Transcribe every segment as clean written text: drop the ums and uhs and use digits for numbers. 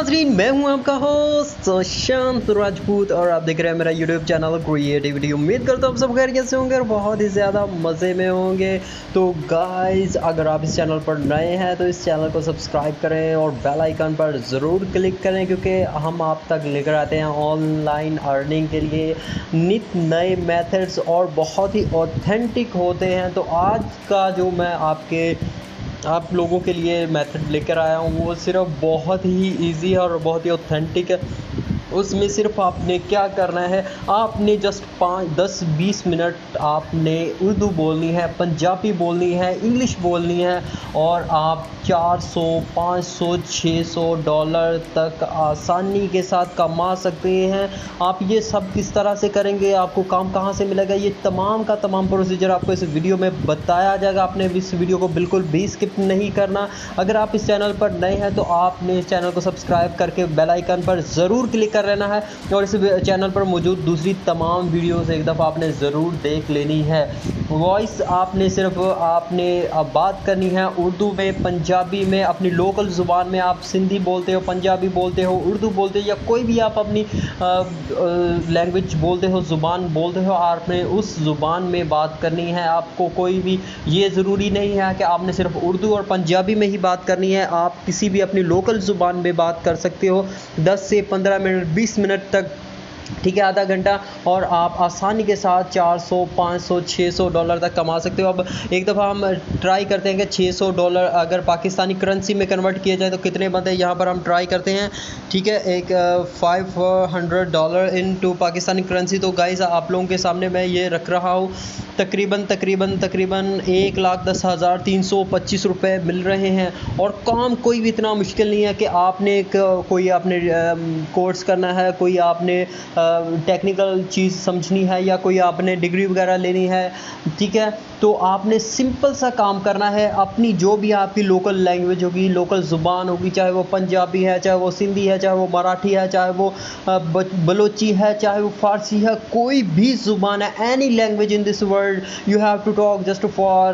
नाजरीन, मैं हूं आपका होस्ट शांत राजपूत और आप देख रहे हैं मेरा यूट्यूब चैनल क्रिएटिविटी। उम्मीद करता हूँ आप सब खैरियत से होंगे और बहुत ही ज़्यादा मज़े में होंगे। तो गाइस, अगर आप इस चैनल पर नए हैं तो इस चैनल को सब्सक्राइब करें और बेल आइकन पर ज़रूर क्लिक करें, क्योंकि हम आप तक लेकर आते हैं ऑनलाइन अर्निंग के लिए नित नए मेथड्स और बहुत ही ऑथेंटिक होते हैं। तो आज का जो मैं आप लोगों के लिए मेथड लेकर आया हूँ वो सिर्फ बहुत ही इजी है और बहुत ही ऑथेंटिक है। उसमें सिर्फ आपने क्या करना है, आपने जस्ट 5-10-20 मिनट आपने उर्दू बोलनी है, पंजाबी बोलनी है, इंग्लिश बोलनी है और आप 400, 500, 600 डॉलर तक आसानी के साथ कमा सकते हैं। आप ये सब किस तरह से करेंगे, आपको काम कहाँ से मिलेगा, ये तमाम का तमाम प्रोसीजर आपको इस वीडियो में बताया जाएगा। आपने इस वीडियो को बिल्कुल भी स्किप नहीं करना। अगर आप इस चैनल पर नए हैं तो आपने इस चैनल को सब्सक्राइब करके बेल आइकन पर ज़रूर क्लिक कर लेना है और इस चैनल पर मौजूद दूसरी तमाम वीडियोस एक दफ़ा आपने ज़रूर देख लेनी है। वॉइस आपने सिर्फ अब बात करनी है उर्दू में, पंजाबी में, अपनी लोकल ज़ुबान में। आप सिंधी बोलते हो, पंजाबी बोलते हो, उर्दू बोलते हो या कोई भी आप अपनी लैंग्वेज बोलते हो, ज़ुबान बोलते हो, आपने उस ज़ुबान में बात करनी है। आपको कोई भी ये ज़रूरी नहीं है कि आपने सिर्फ उर्दू और पंजाबी में ही बात करनी है। आप किसी भी अपनी लोकल ज़ुबान में बात कर सकते हो 10 से 15 मिनट, 20 मिनट तक, ठीक है, आधा घंटा, और आप आसानी के साथ 400, 500, 600 डॉलर तक कमा सकते हो। अब एक दफ़ा हम ट्राई करते हैं कि 600 डॉलर अगर पाकिस्तानी करेंसी में कन्वर्ट किया जाए तो कितने बनते हैं। यहाँ पर हम ट्राई करते हैं, ठीक है, एक $500 इनटू पाकिस्तानी करेंसी। तो गाइस, आप लोगों के सामने मैं ये रख रहा हूँ, तकरीबन 1,10,325 रुपये मिल रहे हैं। और काम कोई भी इतना मुश्किल नहीं है कि आपने कोई आपने कोर्स करना है, कोई आपने टेक्निकल चीज़ समझनी है या कोई आपने डिग्री वगैरह लेनी है, ठीक है। तो आपने सिंपल सा काम करना है, अपनी जो भी आपकी लोकल लैंग्वेज होगी, लोकल ज़ुबान होगी, चाहे वो पंजाबी है, चाहे वो सिंधी है, चाहे वो मराठी है, चाहे वो बलोची है, चाहे वो फ़ारसी है, कोई भी ज़ुबान है, any language in this world, you have to talk just for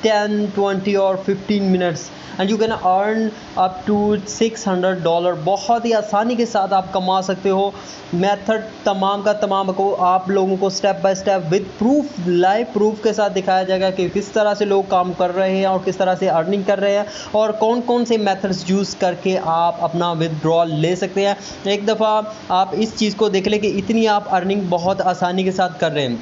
10, 20 और 15 minutes and you can earn up to $600। बहुत ही आसानी के साथ आप कमा सकते हो। मेथड तमाम का तमाम को आप लोगों को step by step with proof, live proof के साथ दिखाया जाएगा कि किस तरह से लोग काम कर रहे हैं और किस तरह से अर्निंग कर रहे हैं और कौन कौन से मेथड्स यूज़ करके आप अपना विदड्रॉल ले सकते हैं। एक दफ़ा आप इस चीज़ को देख लें कि इतनी आप अर्निंग बहुत आसानी के साथ कर रहे हैं।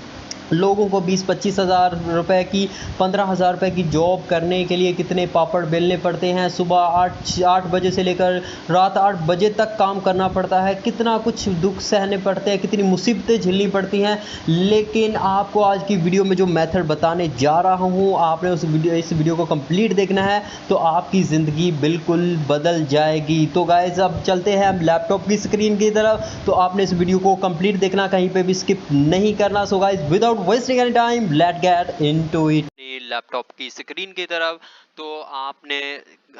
लोगों को 20-25 हज़ार रुपये की, 15 हज़ार रुपये की जॉब करने के लिए कितने पापड़ बेलने पड़ते हैं। सुबह 8 बजे से लेकर रात 8 बजे तक काम करना पड़ता है, कितना कुछ दुख सहने पड़ते हैं, कितनी मुसीबतें झेलनी पड़ती हैं। लेकिन आपको आज की वीडियो में जो मेथड बताने जा रहा हूँ, आपने इस वीडियो को कंप्लीट देखना है तो आपकी ज़िंदगी बिल्कुल बदल जाएगी। तो गाइस, अब चलते हैं हम लैपटॉप की स्क्रीन की तरफ। तो आपने इस वीडियो को कंप्लीट देखना, कहीं पे भी स्किप नहीं करना। So guys, without wasting any time, let's get into it। Laptop की स्क्रीन की तरफ तो आपने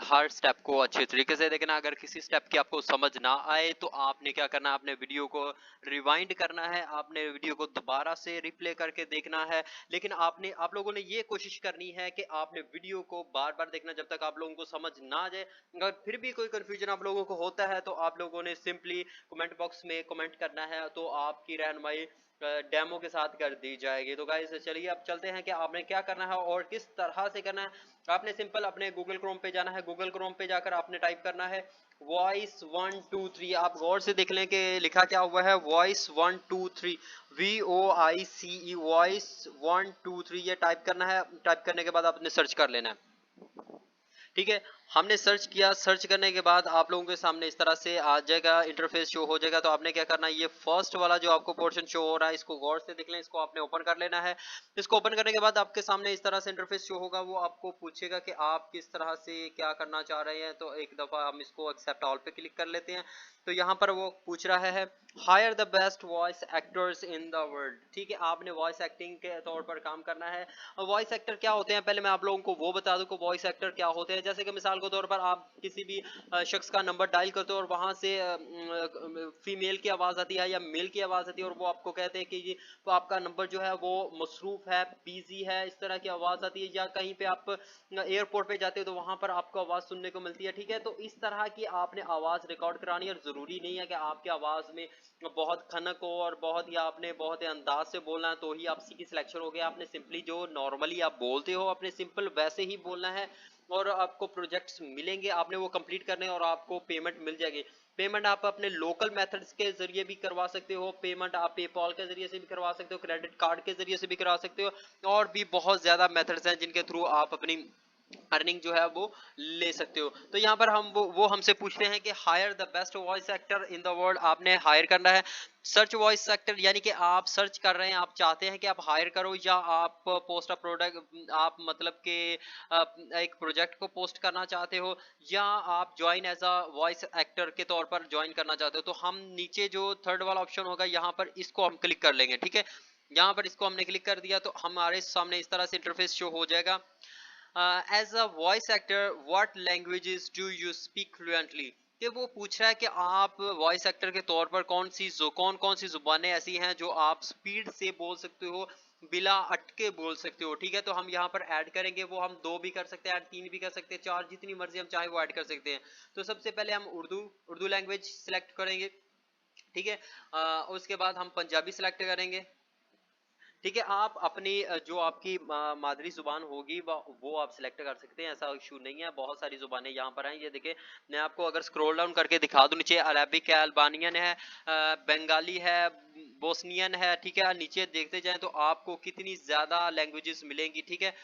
हर स्टेप को अच्छे तरीके से देखना। अगर किसी स्टेप की आपको समझ ना आए तो आपने क्या करना है, आपने वीडियो को रिवाइंड करना है, आपने वीडियो को दोबारा से रिप्ले करके देखना है। लेकिन आप लोगों ने ये कोशिश करनी है कि आपने वीडियो को बार बार देखना जब तक आप लोगों को समझ ना आ जाए। अगर फिर भी कोई कंफ्यूजन आप लोगों को होता है तो आप लोगों ने सिंपली कमेंट बॉक्स में कमेंट करना है, तो आपकी रहनुमाई डेमो के साथ कर दी जाएगी। तो गाइस, चलिए अब चलते हैं कि आपने क्या करना है और किस तरह से करना है। आपने सिंपल अपने गूगल क्रोम पे जाना है। गूगल क्रोम पे जाकर आपने टाइप करना है वॉइस 123। आप गौर से देख लें कि लिखा क्या हुआ है, वॉइस 123, VOICE, वॉइस 123। ये टाइप करना है। टाइप करने के बाद आपने सर्च कर लेना है, ठीक है। हमने सर्च किया, सर्च करने के बाद आप लोगों के सामने इस तरह से आ जाएगा, इंटरफेस शो हो जाएगा। तो आपने क्या करना है, ये फर्स्ट वाला जो आपको पोर्शन शो हो रहा है इसको गौर से देख लें, इसको आपने ओपन कर लेना है। इसको ओपन करने के बाद आपके सामने इस तरह से इंटरफेस शो होगा। वो आपको पूछेगा कि आप किस तरह से क्या करना चाह रहे हैं। तो एक दफ़ा हम इसको एक्सेप्ट ऑल पे क्लिक कर लेते हैं। तो यहाँ पर वो पूछ रहा है hire the best voice actors in the world, ठीक है। आपने वॉइस एक्टिंग के तौर पर काम करना है। वॉइस एक्टर क्या होते हैं, पहले मैं आप लोगों को वो बता दूं कि वॉइस एक्टर क्या होते हैं। जैसे कि मिसाल के तौर पर आप किसी भी शख्स का नंबर डायल करते हो और वहां से फीमेल की आवाज आती है या मेल की आवाज आती है और वो आपको कहते हैं कि जी तो आपका नंबर जो है वो मसरूफ है, बिजी है, इस तरह की आवाज आती है। या कहीं पे आप एयरपोर्ट पे जाते हो तो वहां पर आपको आवाज सुनने को मिलती है, ठीक है। तो इस तरह की आपने आवाज रिकॉर्ड करानी है और जरूरी नहीं है कि आपकी आवाज में बहुत खनक हो और बहुत ही आपने बहुत ही अंदाज से बोलना है तो ही आपसी की सिलेक्शन हो गया। आपने सिंपली जो नॉर्मली आप बोलते हो अपने सिंपल वैसे ही बोलना है और आपको प्रोजेक्ट्स मिलेंगे, आपने वो कंप्लीट करने हैं और आपको पेमेंट मिल जाएगी। पेमेंट आप अपने लोकल मेथड्स के जरिए भी करवा सकते हो, पेमेंट आप पेपॉल के जरिए से भी करवा सकते हो, क्रेडिट कार्ड के जरिए से भी करवा सकते हो और भी बहुत ज्यादा मेथड्स हैं जिनके थ्रू आप अपनी अर्निंग जो है वो ले सकते हो। तो यहाँ पर हम वो हमसे पूछते हैं कि hire the best voice actor in the world, आपने हायर करना है सर्च वॉइस एक्टर, यानी कि आप सर्च कर रहे हैं, आप चाहते हैं कि आप हायर करो या आप पोस्ट अ प्रोडक्ट, आप मतलब कि एक प्रोजेक्ट को पोस्ट करना चाहते हो या आप join as a voice actor के तौर पर ज्वाइन करना चाहते हो। तो हम नीचे जो थर्ड वाला ऑप्शन होगा यहाँ पर इसको हम क्लिक कर लेंगे, ठीक है। यहाँ पर इसको हमने क्लिक कर दिया तो हमारे सामने इस तरह से इंटरफेस शो हो जाएगा। As a voice actor what languages do you speak fluently, कि वो पूछ रहा है कि आप वॉइस एक्टर के तौर पर कौन कौन सी जुबानें ऐसी हैं जो आप स्पीड से बोल सकते हो, बिला अटके बोल सकते हो, ठीक है। तो हम यहाँ पर ऐड करेंगे, वो हम 2 भी कर सकते हैं, 3 भी कर सकते हैं, 4 जितनी मर्जी हम चाहे वो ऐड कर सकते हैं। तो सबसे पहले हम उर्दू लैंग्वेज सिलेक्ट करेंगे, ठीक है। उसके बाद हम पंजाबी सिलेक्ट करेंगे, ठीक है। आप अपनी जो आपकी मादरी जुबान होगी वो आप सिलेक्ट कर सकते हैं, ऐसा इशू नहीं है। बहुत सारी जुबानें यहाँ पर हैं, ये देखिए मैं आपको अगर स्क्रॉल डाउन करके दिखा दूं, नीचे अरेबिक है, अल्बानियन है, बंगाली है, बोस्नियन है, ठीक है। नीचे देखते जाएं तो आपको कितनी ज्यादा लैंग्वेजेस मिलेंगी, ठीक है।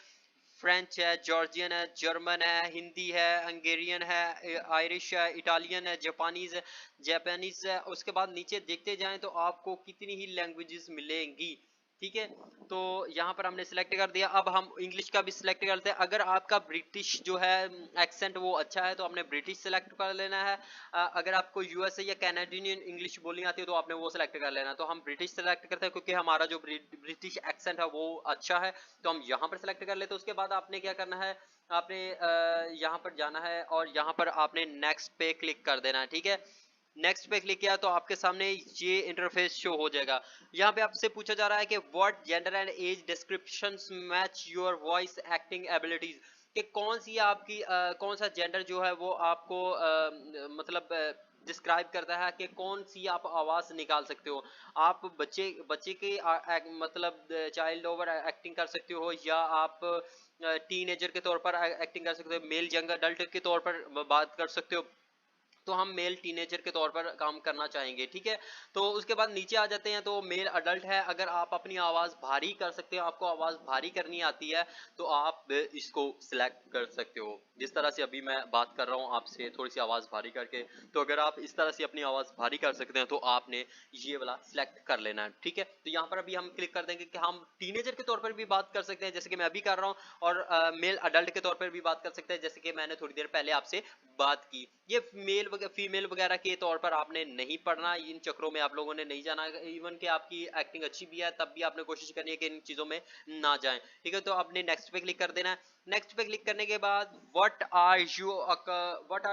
फ्रेंच है, जॉर्जियन है, जर्मन है, हिंदी है, हंगेरियन है, आयरिश है, इटालियन है, जापानीज है। उसके बाद नीचे देखते जाएं तो आपको कितनी ही लैंग्वेजेस मिलेंगी, ठीक है। तो यहाँ पर हमने सिलेक्ट कर दिया। अब हम इंग्लिश का भी सिलेक्ट करते हैं। अगर आपका ब्रिटिश जो है एक्सेंट वो अच्छा है तो आपने ब्रिटिश सिलेक्ट कर लेना है। अगर आपको यूएसए या कैनेडियन इंग्लिश बोलनी आती है तो आपने वो सिलेक्ट कर लेना है। तो हम ब्रिटिश सिलेक्ट करते हैं क्योंकि हमारा जो ब्रिटिश एक्सेंट है वो अच्छा है, तो हम यहाँ पर सिलेक्ट कर लेते हैं। उसके बाद आपने क्या करना है, आपने यहाँ पर जाना है और यहाँ पर आपने नेक्स्ट पे क्लिक कर देना है, ठीक है। नेक्स्ट पे क्लिक किया तो आपके सामने ये इंटरफेस शो हो जाएगा। यहाँ पे आपसे पूछा जा रहा है कि what gender and age descriptions match your voice acting abilities, कि कौन सी आपकी कौन सा जेंडर जो है वो आपको मतलब डिस्क्राइब करता है कि कौन सी आप आवाज निकाल सकते हो। आप बच्चे बच्चे के मतलब चाइल्ड ओवर एक्टिंग कर सकते हो या आप टीनेजर के तौर पर एक्टिंग कर सकते हो, मेल यंग अडल्ट के तौर पर बात कर सकते हो। तो हम मेल टीनेजर के तौर पर काम करना चाहेंगे, ठीक है। तो उसके बाद नीचे आ जाते हैं तो मेल अडल्ट है। अगर आप अपनी आवाज भारी कर सकते हो, आपको आवाज भारी करनी आती है तो आप इसको सिलेक्ट कर सकते हो। जिस तरह से अभी मैं बात कर रहा हूँ आपसे थोड़ी सी आवाज भारी करके, तो अगर आप इस तरह से अपनी आवाज भारी कर सकते हैं तो आपने ये वाला सिलेक्ट कर लेना है, ठीक है। तो यहाँ पर अभी हम क्लिक कर देंगे कि हम टीनेजर के तौर पर भी बात कर सकते हैं जैसे कि मैं अभी कर रहा हूँ, और मेल अडल्ट के तौर पर भी बात कर सकते हैं जैसे कि मैंने थोड़ी देर पहले आपसे बात की। ये मेल फीमेल वगैरह के तौर पर आपने नहीं पढ़ना, इन चक्रों में आप लोगों ने नहीं जाना। इवन कि आपकी एक्टिंग अच्छी भी है तब भी आपने कोशिश करनी है कि इन चीजों में ना जाएं, ठीक है। तो आपने नेक्स्ट पे क्लिक कर देना है। नेक्स्ट पे क्लिक करने के बाद what are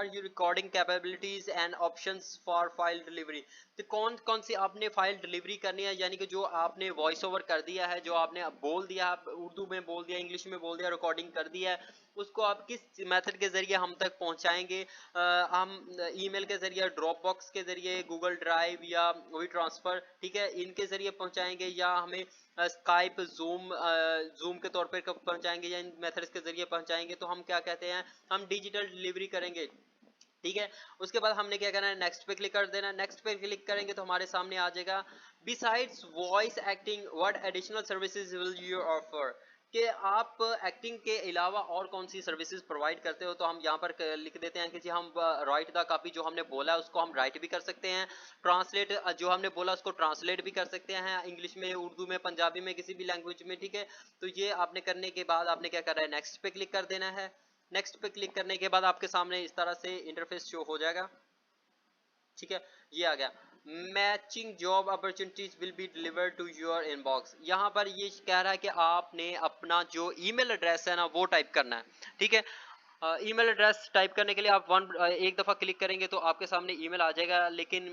you recording capabilities and options for file delivery, तो कौन कौन सी आपने फाइल डिलीवरी करनी है, यानी कि जो आपने वॉइस ओवर कर दिया है, जो आपने बोल दिया, उर्दू में बोल दिया, इंग्लिश में बोल दिया, रिकॉर्डिंग कर दिया है, उसको आप किस मेथड के जरिए हम तक पहुंचाएंगे। हम ईमेल के जरिए, ड्रॉप बॉक्स के जरिए, गूगल ड्राइव या वी ट्रांसफर, ठीक है, इनके जरिए पहुंचाएंगे या हमें स्काइप जूम के तौर पर पहुंचाएंगे या इन मेथड्स के जरिए पहुंचाएंगे। तो हम क्या कहते हैं, हम डिजिटल डिलीवरी करेंगे, ठीक है। उसके बाद हमने क्या करना है, नेक्स्ट पे क्लिक कर देना। नेक्स्ट पे क्लिक करेंगे तो हमारे सामने आ जाएगा besides voice acting what additional services will you offer, कि आप एक्टिंग के अलावा और कौन सी सर्विसेज प्रोवाइड करते हो। तो हम यहाँ पर लिख देते हैं कि जी हम राइट द कॉपी, जो हमने बोला है उसको हम राइट भी कर सकते हैं, ट्रांसलेट जो हमने बोला उसको ट्रांसलेट भी कर सकते हैं, इंग्लिश में, उर्दू में, पंजाबी में, किसी भी लैंग्वेज में, ठीक है। तो ये आपने करने के बाद आपने क्या करना है, नेक्स्ट पे क्लिक कर देना है। नेक्स्ट पे क्लिक करने के बाद आपके सामने इस तरह से इंटरफेस शो हो जाएगा, ठीक है। ये आ गया matching job opportunities will be delivered to your inbox. यहाँ पर ये कह रहा है कि आपने अपना जो ईमेल एड्रेस है ना वो टाइप करना है, ठीक है। ईमेल एड्रेस टाइप करने के लिए आप एक दफ़ा क्लिक करेंगे तो आपके सामने ईमेल आ जाएगा, लेकिन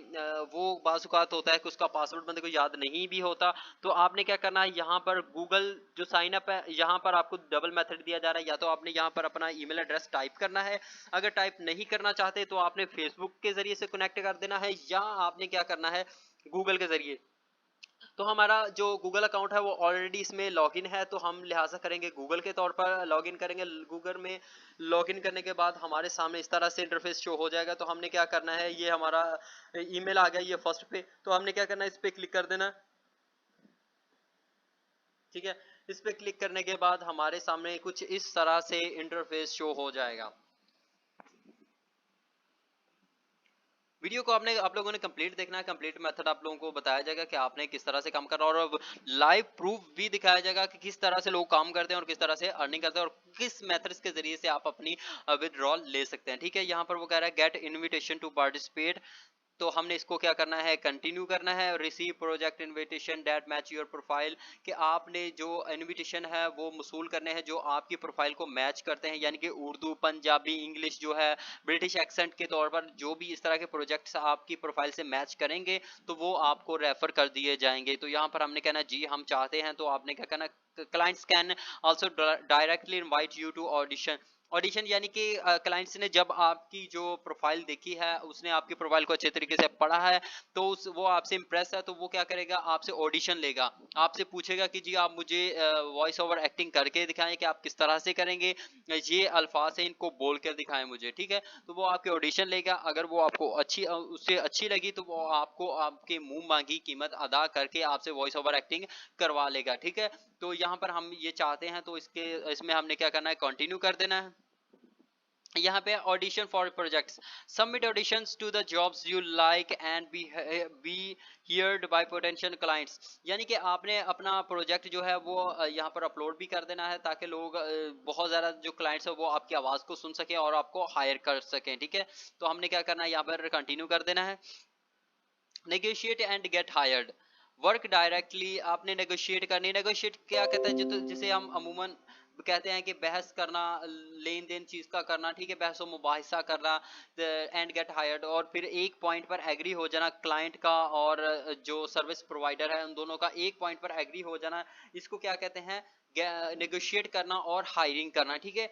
वो बाज़-औक़ात होता है कि उसका पासवर्ड बंदे को याद नहीं भी होता। तो आपने क्या करना है, यहाँ पर गूगल जो साइन अप है, यहाँ पर आपको डबल मेथड दिया जा रहा है। या तो आपने यहाँ पर अपना ईमेल एड्रेस टाइप करना है, अगर टाइप नहीं करना चाहते तो आपने फेसबुक के ज़रिए से कनेक्ट कर देना है, या आपने क्या करना है, गूगल के ज़रिए। तो हमारा जो गूगल अकाउंट है वो ऑलरेडी इसमें लॉगिन है, तो हम लिहाजा करेंगे गूगल के तौर पर लॉगिन करेंगे। गूगल में लॉगिन करने के बाद हमारे सामने इस तरह से इंटरफेस शो हो जाएगा। तो हमने क्या करना है, ये हमारा ईमेल आ गया ये फर्स्ट पे, तो हमने क्या करना है, इस पे क्लिक कर देना। ठीक है, इस पे क्लिक करने के बाद हमारे सामने कुछ इस तरह से इंटरफेस शो हो जाएगा। वीडियो को आपने आप लोगों ने कंप्लीट देखना है। कंप्लीट मेथड आप लोगों को बताया जाएगा कि आपने किस तरह से काम करना है, और लाइव प्रूफ भी दिखाया जाएगा कि किस तरह से लोग काम करते हैं और किस तरह से अर्निंग करते हैं, और किस मेथड्स के जरिए से आप अपनी विड्रॉल ले सकते हैं। ठीक है, यहाँ पर वो कह रहा है गेट इनविटेशन टू पार्टिसिपेट, तो हमने इसको क्या करना है, कंटिन्यू करना है। Receive project invitation that match your profile, कि आपने जो इनविटेशन है वो मसूल करने हैं जो आपकी प्रोफाइल को मैच करते हैं, यानी कि उर्दू, पंजाबी, इंग्लिश जो है, ब्रिटिश एक्सेंट के तौर पर जो भी इस तरह के प्रोजेक्ट्स आपकी प्रोफाइल से मैच करेंगे तो वो आपको रेफर कर दिए जाएंगे। तो यहाँ पर हमने कहना जी हम चाहते हैं, तो आपने क्या करना, clients can also directly invite you to audition. Audition यानी कि क्लाइंट्स ने जब आपकी जो प्रोफाइल देखी है, उसने आपकी प्रोफाइल को अच्छे तरीके से पढ़ा है, तो वो आपसे इम्प्रेस है, तो वो क्या करेगा, आपसे ऑडिशन लेगा। आपसे पूछेगा कि जी आप मुझे वॉइस ओवर एक्टिंग करके दिखाएं कि आप किस तरह से करेंगे, ये अल्फाज है इनको बोल कर दिखाएं मुझे। ठीक है, तो वो आपके ऑडिशन लेगा। अगर वो आपको उससे अच्छी लगी तो वो आपको आपके मुंह मांगी कीमत अदा करके आपसे वॉइस ओवर एक्टिंग करवा लेगा। ठीक है, तो यहाँ पर हम ये चाहते हैं, तो इसमें हमने क्या करना है, कंटिन्यू कर देना है। यहाँ पे audition for projects, submit auditions to the jobs you like and be heard by potential clients, यानी कि आपने अपना प्रोजेक्ट जो है वो यहाँ पर अपलोड भी कर देना है, ताकि लोग बहुत ज़्यादा जो क्लाइंट्स है वो आपकी आवाज़ को सुन सकें और आपको हायर कर सकें। ठीक है, तो हमने क्या करना है, यहाँ पर कंटिन्यू कर देना है। Negotiate and get hired, work directly आपने नेगोशिएट करनी। नेगोशिएट क्या कहते हैं, जिसे हम अमूमन कहते हैं कि बहस करना, लेन देन चीज का करना। ठीक है, बहस व मुबाहिसा करना। एंड गेट हायर्ड, और फिर एक पॉइंट पर एग्री हो जाना, क्लाइंट का और जो सर्विस प्रोवाइडर है उन दोनों का एक पॉइंट पर एग्री हो जाना, इसको क्या कहते हैं, नेगोशिएट करना और हायरिंग करना। ठीक है,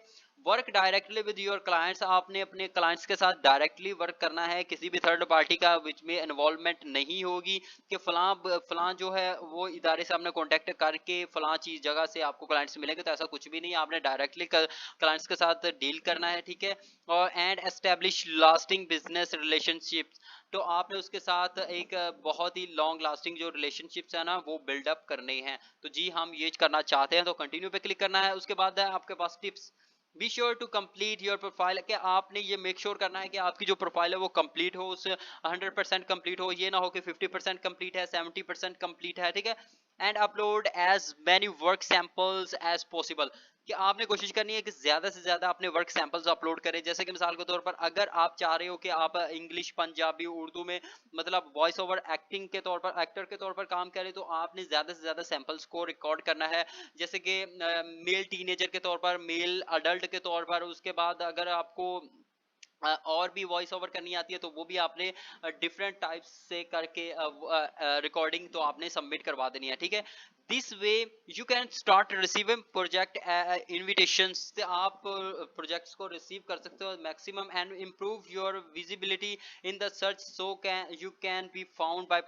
work directly with your clients, आपने अपने क्लाइंट्स के साथ डायरेक्टली वर्क करना है, किसी भी थर्ड पार्टी का बीच में इन्वॉल्वमेंट नहीं होगी कि फलां जो है वो इदारे से आपने कॉन्टेक्ट करके फलां चीज जगह से आपको क्लाइंट्स मिलेंगे, तो ऐसा कुछ भी नहीं, आपने डायरेक्टली क्लाइंट्स के साथ डील करना है। ठीक है, और and establish lasting business relationships, तो आपने उसके साथ एक बहुत ही लॉन्ग लास्टिंग जो रिलेशनशिप्स है ना वो बिल्डअप करने हैं। तो जी हम ये करना चाहते हैं, तो कंटिन्यू पे क्लिक करना है। उसके बाद है आपके पास tips, be sure to complete your profile, कि आपने ये मेक श्योर करना है कि आपकी जो प्रोफाइल है वो कंप्लीट हो, उस 100% कंप्लीट हो, ये ना हो कि 50% कंप्लीट है, 70% कंप्लीट है। ठीक है, and upload as many work samples as possible, कि आपने कोशिश करनी है कि ज्यादा से ज्यादा अपने वर्क सैंपल्स अपलोड करें। जैसे कि मिसाल के तौर पर अगर आप चाह रहे हो कि आप इंग्लिश, पंजाबी, उर्दू में मतलब वॉइस ओवर एक्टिंग के तौर पर, एक्टर के तौर पर काम करें, तो आपने ज्यादा से ज्यादा सैंपल्स को रिकॉर्ड करना है। जैसे कि मेल टीनेजर के तौर पर, मेल अडल्ट के तौर पर। उसके बाद अगर आपको और भी वॉइस ओवर करनी आती है तो वो भी आपने डिफरेंट टाइप्स से करके रिकॉर्डिंग तो आपने सबमिट करवा देनी है। ठीक है, this way you can start receiving project invitations, से आप प्रोजेक्ट्स को रिसीव कर सकते हो maximum, and improve your visibility in the search, so can you can be found by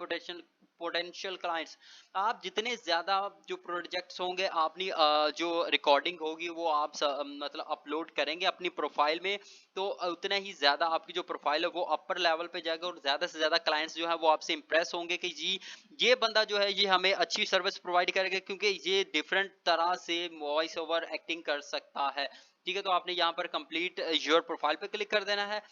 potential clients. आप जितने ज्यादा जो प्रोजेक्ट्स होंगे, अपनी जो रिकॉर्डिंग होगी वो आप मतलब अपलोड करेंगे अपनी प्रोफाइल में, तो उतना ही ज्यादा आपकी जो प्रोफाइल है वो अपर लेवल पे जाएगा, और ज्यादा से ज्यादा क्लाइंट्स जो है वो आपसे इंप्रेस होंगे कि जी ये बंदा जो है ये हमें अच्छी सर्विस प्रोवाइड करेगा, क्योंकि ये डिफरेंट तरह से वॉइस ओवर एक्टिंग कर सकता है। ठीक है, तो आपने यहाँ पर कंप्लीट योर प्रोफाइल पे क्लिक कर देना है।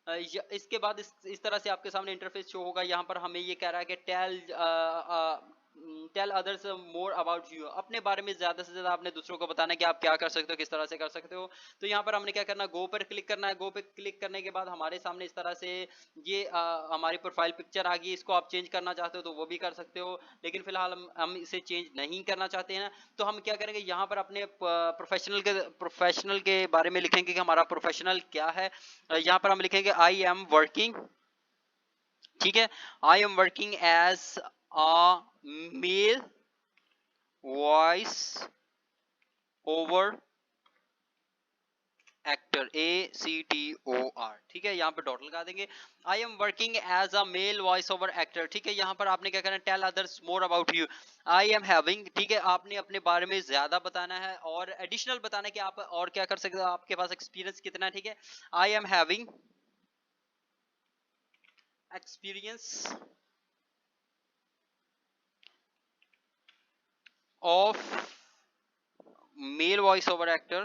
इसके बाद इस तरह से आपके सामने इंटरफेस शो होगा। यहाँ पर हमें ये कह रहा है कि tell tell others more about you, अपने बारे में ज़्यादा से ज़्यादा आपने दूसरों को बताना है कि आप क्या कर सकते हो, किस तरह से कर सकते हो। तो यहाँ पर हमने क्या करना है, गो पर क्लिक करना है। गो पे क्लिक करने के बाद हमारे सामने इस तरह से ये हमारी प्रोफाइल पिक्चर आ गई। इसको आप चेंज करना चाहते हो तो वो भी कर सकते हो, लेकिन फिलहाल हम इसे चेंज नहीं करना चाहते हैं। तो हम क्या करेंगे, यहाँ पर अपने प्रोफेशनल के बारे में लिखेंगे कि हमारा प्रोफेशनल क्या है। यहाँ पर हम लिखेंगे आई एम वर्किंग, ठीक है, I am working as a male voice over actor, ACTOR, ठीक है, यहाँ पे डॉट लगा देंगे। I am working as a male voice over actor, ठीक है। यहाँ पर आपने क्या करना है, tell others more about you, I am having, ठीक है, आपने अपने बारे में ज्यादा बताना है और एडिशनल बताना है कि आप और क्या कर सकते हो, आपके पास एक्सपीरियंस कितना है, ठीक है। I am having experience of male voice over actor,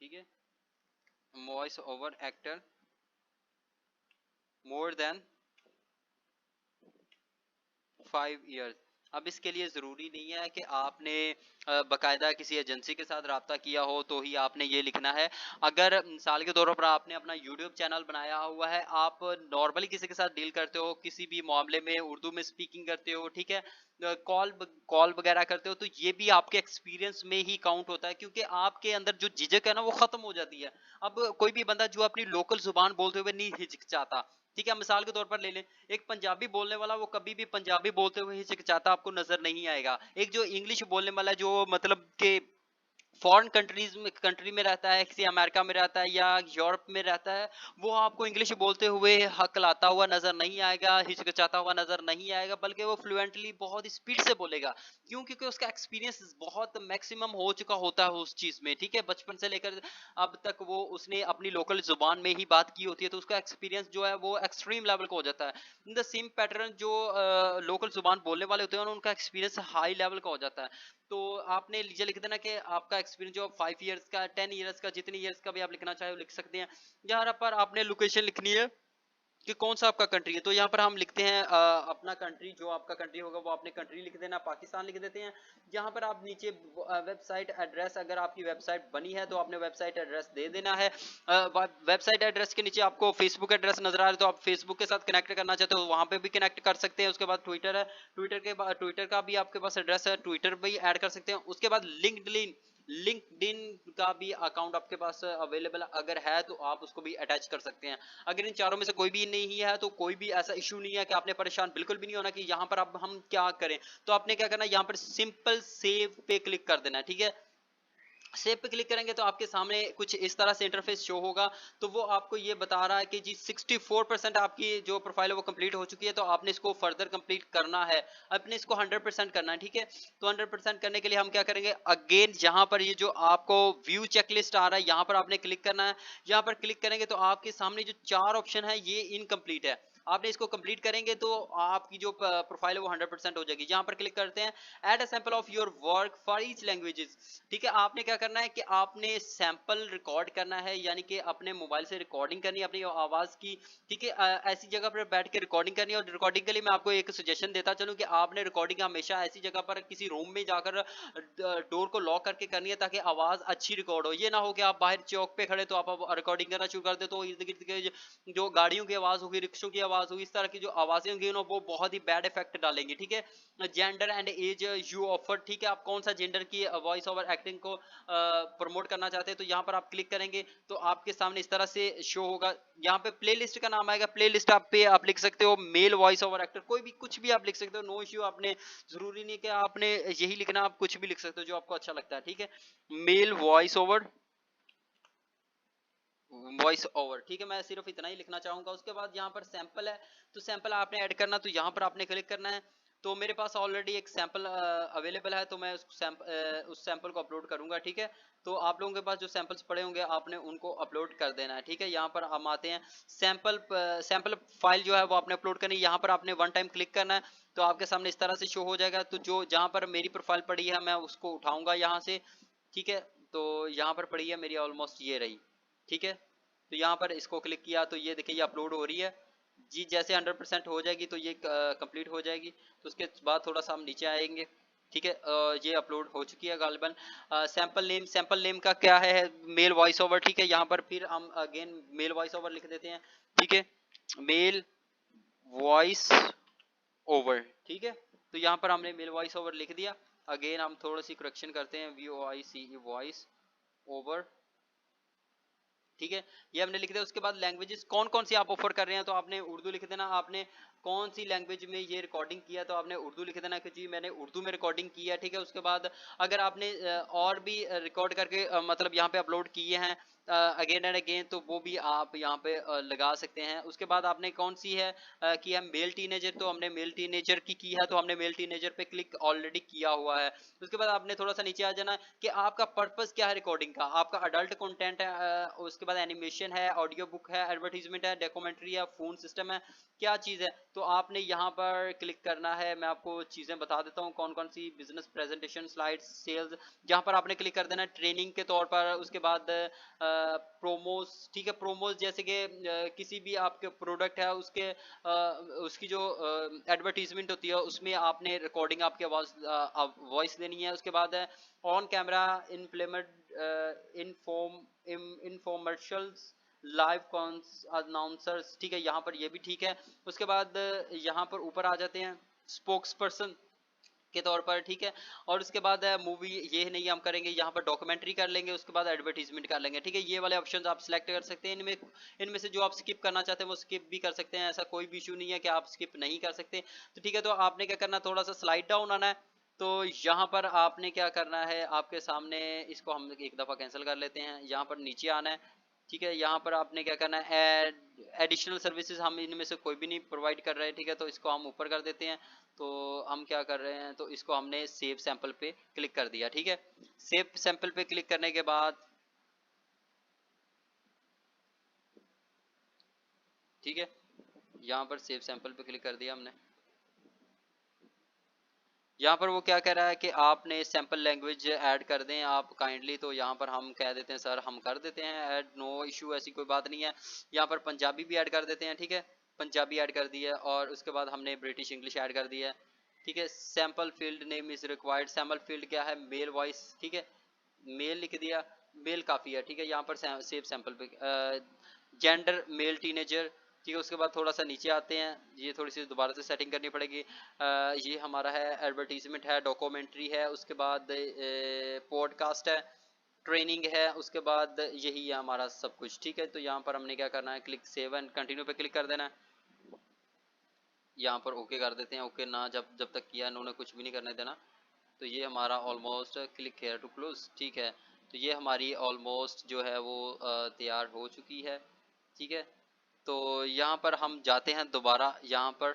ठीक है, voice over actor more than 5 years। अब इसके लिए ज़रूरी नहीं है कि आपने बाकायदा किसी एजेंसी के साथ रब्ता किया हो तो ही आपने ये लिखना है। अगर मिसाल के तौर पर आपने अपना यूट्यूब चैनल बनाया हुआ है, आप नॉर्मली किसी के साथ डील करते हो, किसी भी मामले में उर्दू में स्पीकिंग करते हो, ठीक है, कॉल कॉल वगैरह करते हो, तो ये भी आपके एक्सपीरियंस में ही काउंट होता है, क्योंकि आपके अंदर जो झिझक है ना वो खत्म हो जाती है। अब कोई भी बंदा जो अपनी लोकल जुबान बोलते हुए नहीं हिचकिचाता, ठीक है, मिसाल के तौर पर ले लें, एक पंजाबी बोलने वाला वो कभी भी पंजाबी बोलते हुए हिचकिचाता आपको नजर नहीं आएगा। एक जो इंग्लिश बोलने वाला जो मतलब के फॉरेन कंट्री में रहता है, किसी अमेरिका में रहता है या यूरोप में रहता है, वो आपको इंग्लिश बोलते हुए हकलाता हुआ नजर नहीं आएगा, हिचकिचाता हुआ नजर नहीं आएगा, बल्कि वो फ्लुएंटली बहुत स्पीड से बोलेगा। क्यों? क्योंकि उसका एक्सपीरियंस बहुत मैक्सिमम हो चुका होता है उस चीज में, ठीक है, बचपन से लेकर अब तक वो उसने अपनी लोकल जुबान में ही बात की होती है, तो उसका एक्सपीरियंस जो है वो एक्सट्रीम लेवल का हो जाता है। इन द सेम पैटर्न जो लोकल जुबान बोलने वाले होते हैं उनका एक्सपीरियंस हाई लेवल का हो जाता है। तो आपने लीजिए लिख देना कि आपका एक्सपीरियंस जो 5 years का, 10 years का, जितनी ईयर्स का भी आप लिखना चाहे लिख सकते हैं। यहाँ पर आपने लोकेशन लिखनी है कि कौन सा आपका कंट्री है, तो यहाँ पर हम लिखते हैं अपना कंट्री, जो आपका कंट्री होगा वो आपने कंट्री लिख देना, पाकिस्तान लिख देते हैं। यहाँ पर आप नीचे वेबसाइट एड्रेस, अगर आपकी वेबसाइट बनी है तो आपने वेबसाइट एड्रेस दे देना है। वेबसाइट एड्रेस के नीचे आपको फेसबुक एड्रेस नजर आ रहा है, तो आप फेसबुक के साथ कनेक्ट करना चाहते हो वहां पे भी कनेक्ट कर सकते हैं। उसके बाद ट्विटर है, ट्विटर का भी आपके पास एड्रेस है, ट्विटर पे ही ऐड कर सकते हैं। उसके बाद लिंक्डइन, लिंक्डइन का भी अकाउंट आपके पास अवेलेबल अगर है तो आप उसको भी अटैच कर सकते हैं। अगर इन चारों में से कोई भी नहीं है तो कोई भी ऐसा इशू नहीं है कि आपने परेशान बिल्कुल भी नहीं होना कि यहाँ पर अब हम क्या करें। तो आपने क्या करना है, यहाँ पर सिंपल सेव पे क्लिक कर देना है, ठीक है। सेव पे क्लिक करेंगे तो आपके सामने कुछ इस तरह से इंटरफेस शो होगा। तो वो आपको ये बता रहा है कि जी 64% आपकी जो प्रोफाइल है वो कंप्लीट हो चुकी है, तो आपने इसको फर्दर कंप्लीट करना है, अपने इसको 100% करना है, ठीक है। तो 100% करने के लिए हम क्या करेंगे, अगेन यहाँ पर ये जो आपको व्यू चेकलिस्ट आ रहा है यहाँ पर आपने क्लिक करना है। यहाँ पर क्लिक करेंगे तो आपके सामने जो 4 ऑप्शन है ये इनकम्प्लीट है, आपने इसको कंप्लीट करेंगे तो आपकी जो प्रोफाइल है वो 100% हो जाएगी। यहाँ पर क्लिक करते हैं, add a sample of your work for each languages, ठीक है। आपने क्या करना है कि आपने सैंपल रिकॉर्ड करना है, यानी कि अपने मोबाइल से रिकॉर्डिंग करनी है अपनी आवाज की, ठीक है। ऐसी जगह पर बैठ के रिकॉर्डिंग करनी है। और रिकॉर्डिंग के लिए मैं आपको एक सजेशन देता चलूं कि आपने रिकॉर्डिंग हमेशा ऐसी जगह पर किसी रूम में जाकर डोर को लॉक करके करनी है, ताकि आवाज अच्छी रिकॉर्ड हो। ये ना हो कि आप बाहर चौक पे खड़े तो आप रिकॉर्डिंग करना शुरू कर दे तो इर्द गिर्द के जो गाड़ियों की आवाज होगी, रिक्शों की आवाज होगी, इस तरह की जो आवाजें होंगी ना वो बहुत ही बैड इफेक्ट डालेंगी, ठीक है। Gender and age you offer, ठीक है, आप कौन सा जेंडर की वॉइस ओवर एक्टिंग को प्रमोट करना चाहते हैं तो यहाँ पर आप क्लिक करेंगे तो आपके सामने इस तरह से शो होगा। यहाँ पे प्लेलिस्ट का नाम आएगा, प्लेलिस्ट आप लिख सकते हो मेल वॉइस ओवर एक्टर, कोई भी कुछ भी आप लिख सकते हो, नो इश्यू। आपने जरूरी नहीं कि आपने यही लिखना, आप कुछ भी लिख सकते हो जो आपको अच्छा लगता है, ठीक है। मेल वॉइस ओवर, ठीक है, मैं सिर्फ इतना ही लिखना चाहूंगा। उसके बाद यहाँ पर सैंपल है, तो सैंपल आपने ऐड करना, तो यहाँ पर आपने क्लिक करना है। तो मेरे पास ऑलरेडी एक सैंपल अवेलेबल है, तो मैं उस सैंपल को अपलोड करूंगा, ठीक है। तो आप लोगों के पास जो सैंपल्स पड़े होंगे आपने उनको अपलोड कर देना है, ठीक है। यहाँ पर हम आते हैं, सैंपल फाइल जो है वो आपने अपलोड करनी है। यहाँ पर आपने वन टाइम क्लिक करना है तो आपके सामने इस तरह से शो हो जाएगा। तो जो जहाँ पर मेरी प्रोफाइल पड़ी है मैं उसको उठाऊंगा यहाँ से, ठीक है। तो यहाँ पर पड़ी है मेरी, ऑलमोस्ट ये रही, ठीक है। तो यहाँ पर इसको क्लिक किया तो ये देखिए ये अपलोड हो रही है। जी जैसे 100% हो जाएगी तो ये कंप्लीट हो जाएगी। तो उसके बाद थोड़ा सा हम नीचे आएंगे, ठीक है। ये अपलोड हो चुकी है गालिबन। सैंपल नेम का क्या है, मेल वॉइस ओवर, ठीक है। यहाँ पर फिर हम अगेन मेल वॉइस ओवर लिख देते हैं, ठीक है, मेल वॉइस ओवर, ठीक है। तो यहाँ पर हमने मेल वॉइस ओवर लिख दिया। अगेन हम थोड़ा सी करेक्शन करते हैं, VOICE वॉइस ओवर, ठीक है। ये हमने लिख दिया। उसके बाद लैंग्वेजेस कौन कौन सी आप ऑफर कर रहे हैं, तो आपने उर्दू लिख देना। आपने कौन सी लैंग्वेज में ये रिकॉर्डिंग किया, तो आपने उर्दू लिख देना कि जी मैंने उर्दू में रिकॉर्डिंग की है, ठीक है। उसके बाद अगर आपने और भी रिकॉर्ड करके मतलब यहाँ पे अपलोड किए हैं अगेन एंड अगेन, तो वो भी आप यहाँ पे लगा सकते हैं। उसके बाद आपने कौन सी है कि हम मेल टीनेजर, तो हमने मेल टीनेजर की है, तो हमने मेल टीनेजर पे क्लिक ऑलरेडी किया हुआ है। उसके बाद आपने थोड़ा सा नीचे आ जाना कि आपका पर्पस क्या है रिकॉर्डिंग का। आपका अडल्ट कंटेंट है, उसके बाद एनिमेशन है, ऑडियो बुक है, एडवर्टीजमेंट है, डॉक्यूमेंट्री है, फोन सिस्टम है, क्या चीज़ है। तो आपने यहाँ पर क्लिक करना है। मैं आपको चीज़ें बता देता हूँ कौन कौन सी, बिजनेस प्रेजेंटेशन, स्लाइड्स, सेल्स, जहाँ पर आपने क्लिक कर देना है ट्रेनिंग के तौर पर। उसके बाद प्रोमोस, ठीक है। प्रोमोस जैसे कि किसी भी आपके प्रोडक्ट है उसके उसकी जो एडवर्टीजमेंट होती है उसमें आपने रिकॉर्डिंग आपकी आवाज वॉइस देनी है। उसके बाद है on camera implement infomercials, live announcers, ठीक है। यहाँ पर ये भी ठीक है। उसके बाद यहाँ पर ऊपर आ जाते हैं स्पोक्स पर्सन के तौर पर, ठीक है। और उसके बाद मूवी ये नहीं हम करेंगे, यहाँ पर डॉक्यूमेंट्री कर लेंगे, उसके बाद एडवर्टीजमेंट कर लेंगे, ठीक है। ये वाले ऑप्शंस आप सिलेक्ट कर सकते हैं। इनमें से जो आप स्किप करना चाहते हैं वो स्किप भी कर सकते हैं, ऐसा कोई भी इशू नहीं है कि आप स्किप नहीं कर सकते। तो ठीक है, तो आपने क्या करना, थोड़ा सा स्लाइड डाउन आना है। तो यहाँ पर आपने क्या करना है, आपके सामने इसको हम एक दफ़ा कैंसिल कर लेते हैं। यहाँ पर नीचे आना है, ठीक है। यहाँ पर आपने क्या करना है, एडिशनल सर्विसेज हम इनमें से कोई भी नहीं प्रोवाइड कर रहे हैं, ठीक है। तो इसको हम ऊपर कर देते हैं। तो हम क्या कर रहे हैं, तो इसको हमने सेव सैंपल पे क्लिक कर दिया, ठीक है। सेव सैंपल पे क्लिक करने के बाद, ठीक है, यहाँ पर सेव सैंपल पे क्लिक कर दिया हमने। यहाँ पर वो क्या कह रहा है कि आपने सैंपल लैंग्वेज ऐड कर दें आप काइंडली। तो यहाँ पर हम कह देते हैं सर हम कर देते हैं ऐड, नो इशू, ऐसी कोई बात नहीं है। यहाँ पर पंजाबी भी ऐड कर देते हैं, ठीक है। पंजाबी ऐड कर दी है। और उसके बाद हमने ब्रिटिश इंग्लिश ऐड कर दिया है, ठीक है। Sample field name is required, sample field क्या है, मेल वॉइस, ठीक है। मेल लिख दिया, मेल काफ़ी है, ठीक है। यहाँ पर सेव सैंपल पे जेंडर मेल टीनेजर, ठीक है। उसके बाद थोड़ा सा नीचे आते हैं, ये थोड़ी सी दोबारा से सेटिंग करनी पड़ेगी। ये हमारा है एडवर्टीजमेंट है, डॉक्यूमेंट्री है, उसके बाद पॉडकास्ट है, ट्रेनिंग है, उसके बाद यही है हमारा सब कुछ, ठीक है। तो यहाँ पर हमने क्या करना है, क्लिक सेव एंड कंटिन्यू पे क्लिक कर देना है। यहाँ पर ओके कर देते हैं। ओके ना जब जब तक किया इन्होंने कुछ भी नहीं करने देना। तो ये हमारा almost click here to close, ठीक है। तो ये हमारी ऑलमोस्ट जो है वो तैयार हो चुकी है, ठीक है। तो यहाँ पर हम जाते हैं दोबारा यहाँ पर,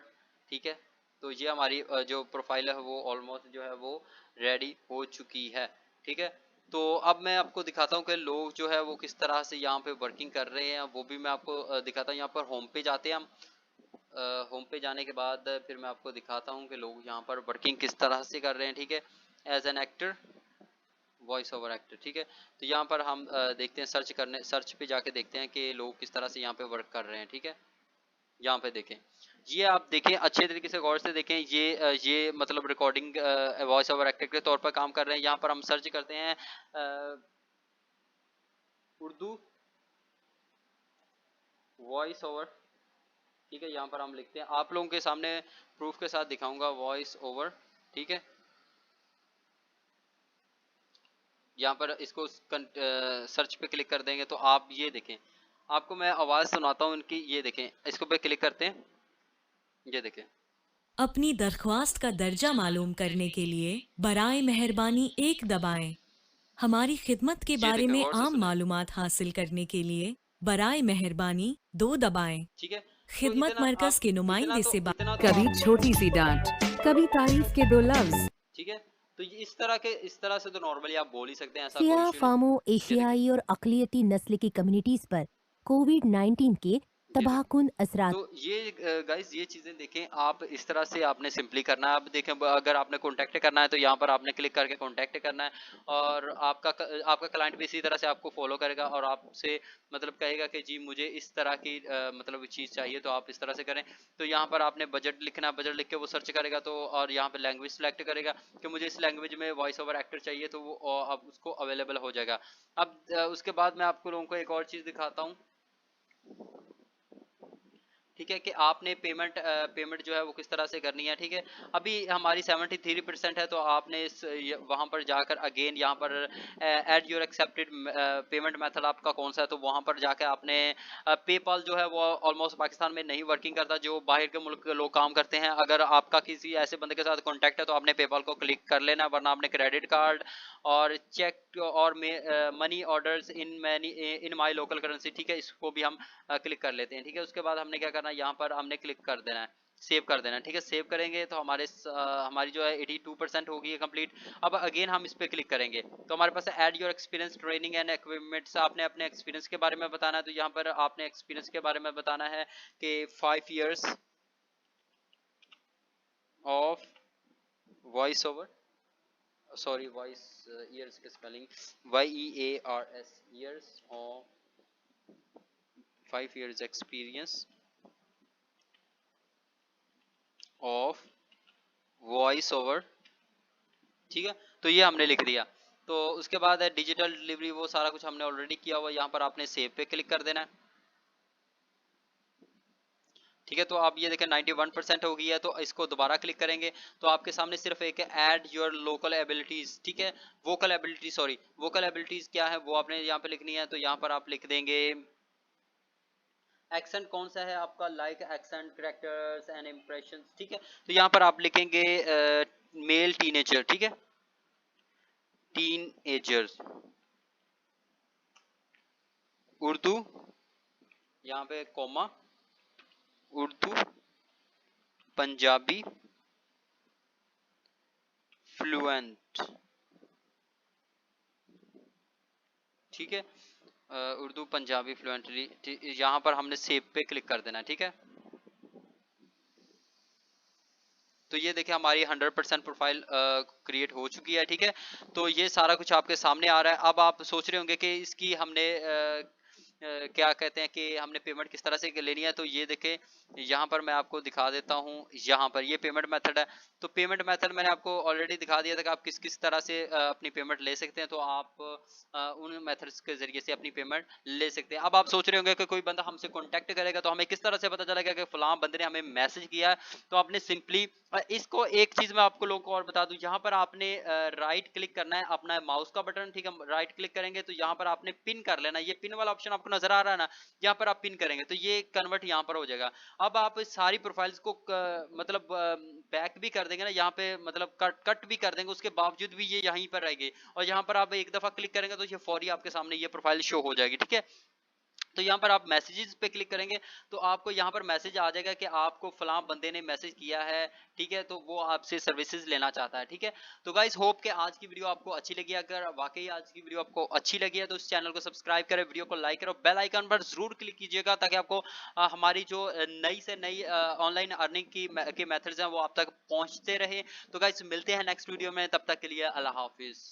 ठीक है। तो ये हमारी जो प्रोफाइल है वो ऑलमोस्ट जो है वो रेडी हो चुकी है, ठीक है। तो अब मैं आपको दिखाता हूँ कि लोग जो है वो किस तरह से यहाँ पे वर्किंग कर रहे हैं, वो भी मैं आपको दिखाता हूँ। यहाँ पर होम पे जाते हैं हम। होम पे जाने के बाद फिर मैं आपको दिखाता हूँ कि लोग यहाँ पर वर्किंग किस तरह से कर रहे हैं, ठीक है। As an actor, voice over actor, ठीक है। तो यहाँ पर हम देखते हैं, सर्च पे जाके देखते हैं कि लोग किस तरह से यहाँ पे वर्क कर रहे हैं, ठीक है। यहाँ पे देखें, ये आप देखें अच्छे तरीके से गौर से देखें। ये मतलब रिकॉर्डिंग वॉइस ओवर एक्टर के तौर पर काम कर रहे हैं। यहाँ पर हम सर्च करते हैं उर्दू वॉइस ओवर, ठीक है। यहाँ पर हम लिखते हैं, आप लोगों के सामने प्रूफ के साथ दिखाऊंगा वॉइस ओवर, ठीक है। यहाँ पर इसको सर्च पे क्लिक कर देंगे तो आप ये देखें, आपको मैं आवाज़ सुनाता हूँ इनकी, ये देखें, इसको पे क्लिक करते हैं, ये देखें। अपनी दरख्वास्त का दर्जा मालूम करने के लिए बराए मेहरबानी एक दबाएं। हमारी खिदमत के ये बारे देखें, में गौर से आम सुने, मालूमात हासिल करने के लिए बराए मेहरबानी 2 दबाएं। ठीक है। तो खिदमत मरकज के नुमाइंदे से बात। इतना तो कभी आपने, छोटी सी डांट, कभी तारीफ के दो लफ्ज। ठीक है। तो ये इस तरह से तो नॉर्मली आप बोल ही सकते हैं, ऐसा कोई सिया इशू नहीं। फामो ये देखें, एशियाई और अकलियती नस्ल की कम्युनिटीज पर कोविड 19 के तबाहकुन असरात। तो ये गाइस ये चीज़ें देखें, आप इस तरह से आपने सिंपली करना है। अब देखें अगर आपने कॉन्टैक्ट करना है तो यहाँ पर आपने क्लिक करके कॉन्टैक्ट करना है, और आपका क्लाइंट भी इसी तरह से आपको फॉलो करेगा और आपसे मतलब कहेगा कि जी मुझे इस तरह की मतलब चीज़ चाहिए, तो आप इस तरह से करें। तो यहाँ पर आपने बजट लिखना है, बजट लिख के वो सर्च करेगा, तो और यहाँ पर लैंग्वेज सेलेक्ट करेगा कि मुझे इस लैंग्वेज में वॉइस ओवर एक्टर चाहिए, तो वो अब उसको अवेलेबल हो जाएगा। अब उसके बाद मैं आपको लोगों को एक और चीज़ दिखाता हूँ, ठीक है, कि आपने पेमेंट जो है वो किस तरह से करनी है। ठीक है, अभी हमारी 73% है, तो आपने वहाँ पर जाकर अगेन यहाँ पर add your accepted payment method आपका कौन सा है, तो वहाँ पर जाकर आपने पेपाल जो है वो ऑलमोस्ट पाकिस्तान में नहीं वर्किंग करता, जो बाहर के मुल्क के लोग काम करते हैं। अगर आपका किसी ऐसे बंदे के साथ कॉन्टैक्ट है तो आपने पेपाल को क्लिक कर लेना, वरना आपने क्रेडिट कार्ड और चेक और मनी ऑर्डर्स इन माई लोकल करेंसी, ठीक है, इसको भी हम क्लिक कर लेते हैं। ठीक है, उसके बाद हमने क्या करना है, यहाँ पर हमने क्लिक कर देना है, सेव कर देना है। ठीक है, सेव करेंगे तो हमारी जो है 82% होगी कंप्लीट। अब अगेन हम इस पर क्लिक करेंगे तो हमारे पास add your experience training and equipments, आपने अपने एक्सपीरियंस के बारे में बताना है। तो यहाँ पर आपने एक्सपीरियंस के बारे में बताना है कि 5 years of voice over, sorry voice years की spelling YEARS, years of 5 years experience of voice over. ठीक है, तो ये हमने लिख दिया। तो उसके बाद है डिजिटल डिलीवरी, वो सारा कुछ हमने ऑलरेडी किया हुआ। यहाँ पर आपने सेव पे क्लिक कर देना है। ठीक है, तो आप ये देखें 91% हो गई है, तो इसको दोबारा क्लिक करेंगे तो आपके सामने सिर्फ एक ऐड योर लोकल एबिलिटीज, ठीक है, vocal ability, sorry vocal abilities क्या है वो आपने यहाँ पे लिखनी है। तो यहाँ पर आप लिख देंगे एक्सेंट कौन सा है आपका, like accent, characters and impression. ठीक है, तो यहाँ पर आप लिखेंगे मेल टीनेजर, ठीक है, टीन एजर्स, उर्दू, यहाँ पे कॉमा, उर्दू पंजाबी फ्लुएंट। ठीक है, उर्दू पंजाबी फ्लुएंटली, यहाँ पर हमने सेव पे क्लिक कर देना। ठीक है, तो ये देखिए हमारी 100% प्रोफाइल क्रिएट हो चुकी है। ठीक है, तो ये सारा कुछ आपके सामने आ रहा है। अब आप सोच रहे होंगे कि इसकी हमने क्या कहते हैं कि हमने पेमेंट किस तरह से लेनी है। तो ये देखें, यहाँ पर मैं आपको दिखा देता हूँ, यहाँ पर ये पेमेंट मेथड है। तो पेमेंट मेथड मैंने आपको ऑलरेडी दिखा दिया था कि आप किस किस तरह से अपनी पेमेंट ले सकते हैं। तो आप उन मेथड्स के जरिए से अपनी पेमेंट ले सकते हैं। अब आप सोच रहे होंगे कि कोई बंदा हमसे कॉन्टैक्ट करेगा तो हमें किस तरह से पता चलेगा कि फलां बंदे ने हमें मैसेज किया है। तो आपने सिंपली इसको एक चीज मैं आपको लोगों को और बता दूं, यहाँ पर आपने राइट क्लिक करना है, अपना माउस का बटन, ठीक है, राइट क्लिक करेंगे तो यहाँ पर आपने पिन कर लेना। ये पिन वाला ऑप्शन आपको नजर आ रहा है ना, यहाँ पर आप पिन करेंगे तो ये कन्वर्ट यहाँ पर हो जाएगा। अब आप सारी प्रोफाइल्स को मतलब बैक भी कर देंगे ना, यहाँ पे मतलब कट भी कर देंगे, उसके बावजूद भी ये यहीं पर रहेगी। और यहाँ पर आप एक दफा क्लिक करेंगे तो ये फौरी आपके सामने ये प्रोफाइल शो हो जाएगी। ठीक है, तो यहाँ पर आप मैसेजेस पे क्लिक करेंगे तो आपको यहाँ पर मैसेज आ जाएगा कि आपको फलां बंदे ने मैसेज किया है। ठीक है, तो वो आपसे सर्विसेज लेना चाहता है। ठीक है, तो गाइस होप कि आज की वीडियो आपको अच्छी लगी। अगर वाकई आज की वीडियो आपको अच्छी लगी है तो इस चैनल को सब्सक्राइब करें, वीडियो को लाइक करो, बेल आइकन पर जरूर क्लिक कीजिएगा ताकि आपको हमारी जो नई से नई ऑनलाइन अर्निंग की मेथड्स हैं वो आप तक पहुंचते रहे। तो गाइस मिलते हैं नेक्स्ट वीडियो में, तब तक के लिए अल्लाह हाफिज।